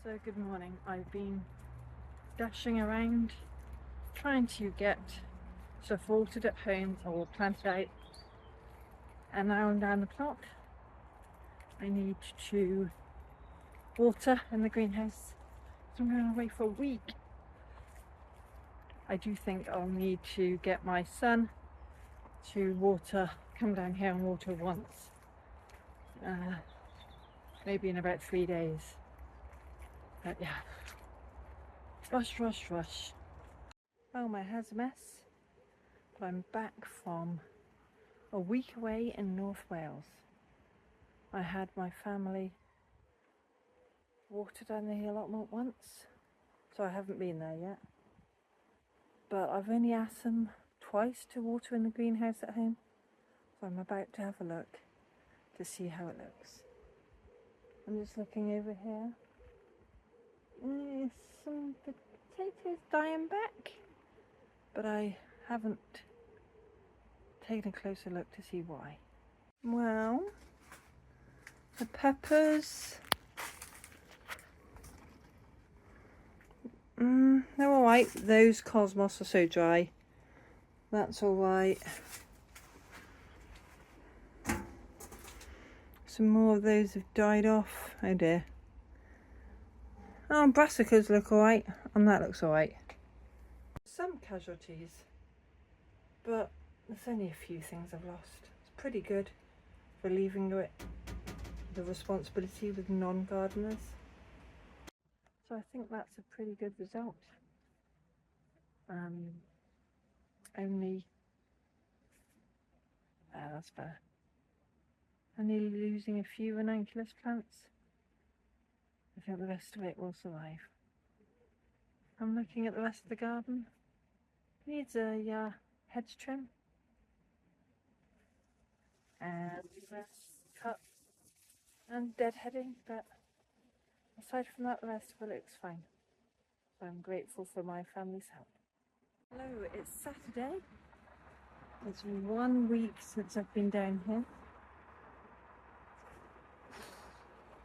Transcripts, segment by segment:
So good morning. I've been dashing around trying to get stuff watered at home or planted out, and now I'm down the clock. I need to water in the greenhouse, so I'm going away for a week. I do think I'll need to get my son to water, come down here and water once, maybe in about 3 days. But yeah, rush. Oh, my hair's a mess, but I'm back from a week away in North Wales. I had my family water down the allotment once, so I haven't been there yet. But I've only asked them twice to water in the greenhouse at home, so I'm about to have a look to see how it looks. I'm just looking over here. There's some potatoes dying back, but I haven't taken a closer look to see why. Well, the peppers, they're alright. Those cosmos are so dry. That's alright. Some more of those have died off. Oh dear. Oh, brassicas look alright, and that looks alright. Some casualties, but there's only a few things I've lost. It's pretty good for leaving it the responsibility with non-gardeners. So I think that's a pretty good result. That's better. Only losing a few ranunculus plants. I think the rest of it will survive. I'm looking at the rest of the garden. Needs a hedge trim and cut and deadheading, but aside from that, the rest of it looks fine. So I'm grateful for my family's help. Hello, it's Saturday. It's 1 week since I've been down here,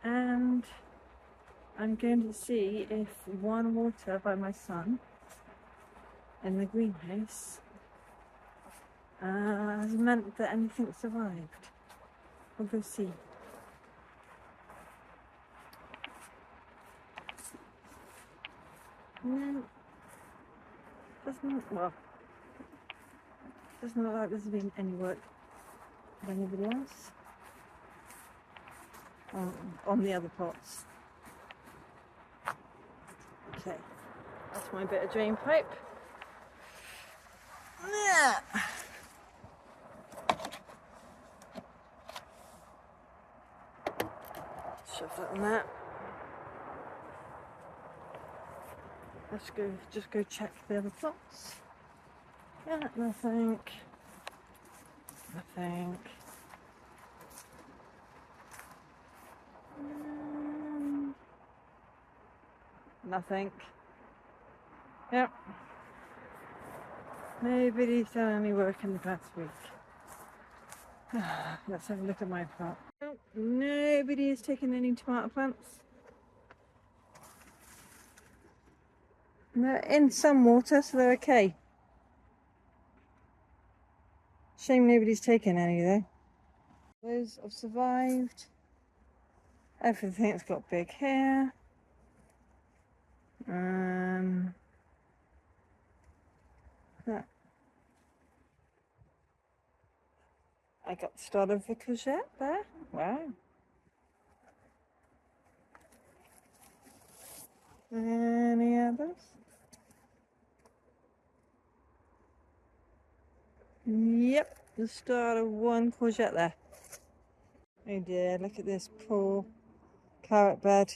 and I'm going to see if one water by my son in the greenhouse has meant that anything survived. We'll go see. No, doesn't look like there's been any work by anybody else on the other pots. Okay, that's my bit of drain pipe. Yeah. Shove that on that. Let's just go check the other pots. Yeah, nothing. Nothing. Yep. Nobody's done any work in the past week. Let's have a look at my pot. Nope, nobody has taken any tomato plants. They're in some water, so they're okay. Shame nobody's taken any though. Those have survived. Everything's got big hair. I got the start of the courgette there. Wow. Any others? Yep, the start of one courgette there. Oh dear, look at this poor carrot bed.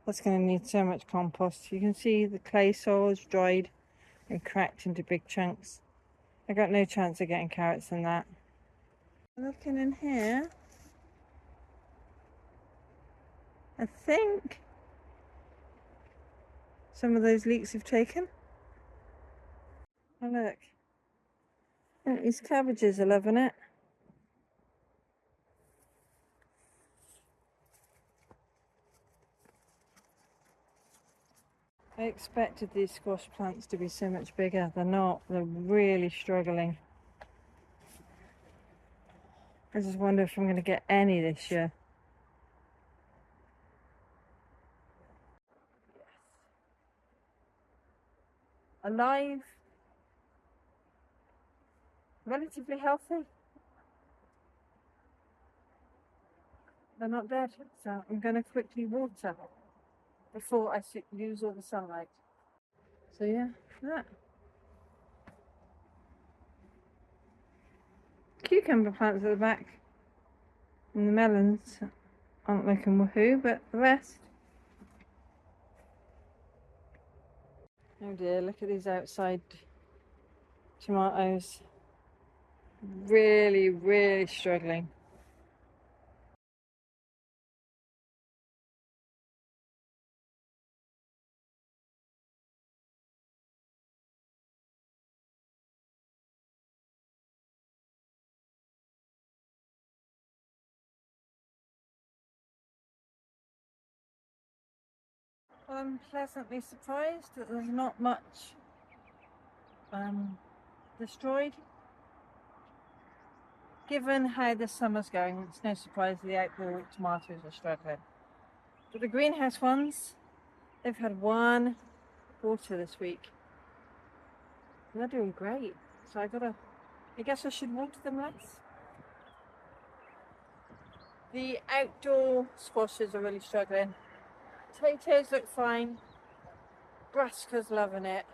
That's going to need so much compost. You can see the clay soil is dried and cracked into big chunks. I got no chance of getting carrots in that. Looking in here, I think some of those leeks have taken. Oh look, these cabbages are loving it. I expected these squash plants to be so much bigger. They're not. They're really struggling. I just wonder if I'm going to get any this year. Yes. Alive. Relatively healthy. They're not dead. So I'm going to quickly water before I lose all the sunlight. So yeah, that. Cucumber plants at the back. And the melons aren't looking woohoo, but the rest. Oh dear, look at these outside tomatoes. Really, really struggling. Well, I'm pleasantly surprised that there's not much destroyed. Given how the summer's going, it's no surprise the outdoor tomatoes are struggling. But the greenhouse ones, they've had one water this week. And they're doing great. So I guess I should water them less. The outdoor squashes are really struggling. Potatoes look fine. Brassica's loving it.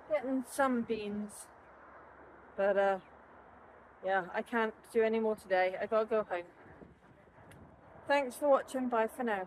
Getting some beans. But yeah, I can't do any more today. I gotta go home. Thanks for watching. Bye for now.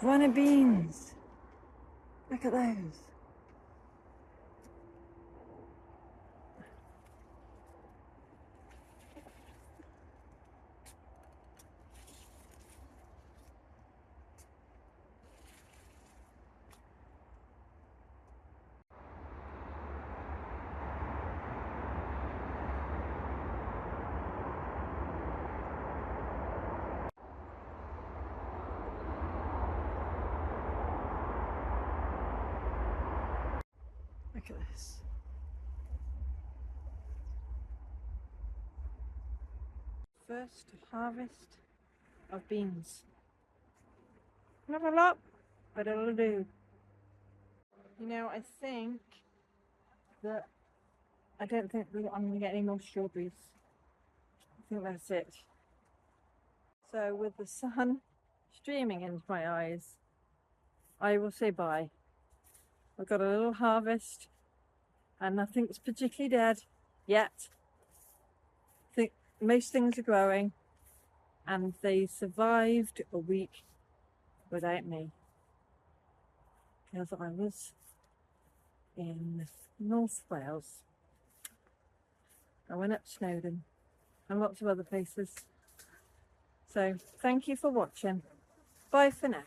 Runner beans. Look at those. Look at this. First harvest of beans. Not a lot, but it'll do. You know, I don't think that I'm going to get any more strawberries. I think that's it. So with the sun streaming into my eyes, I will say bye. I've got a little harvest and nothing's particularly dead yet. I think most things are growing and they survived a week without me because I was in North Wales. I went up Snowdon and lots of other places. So thank you for watching. Bye for now.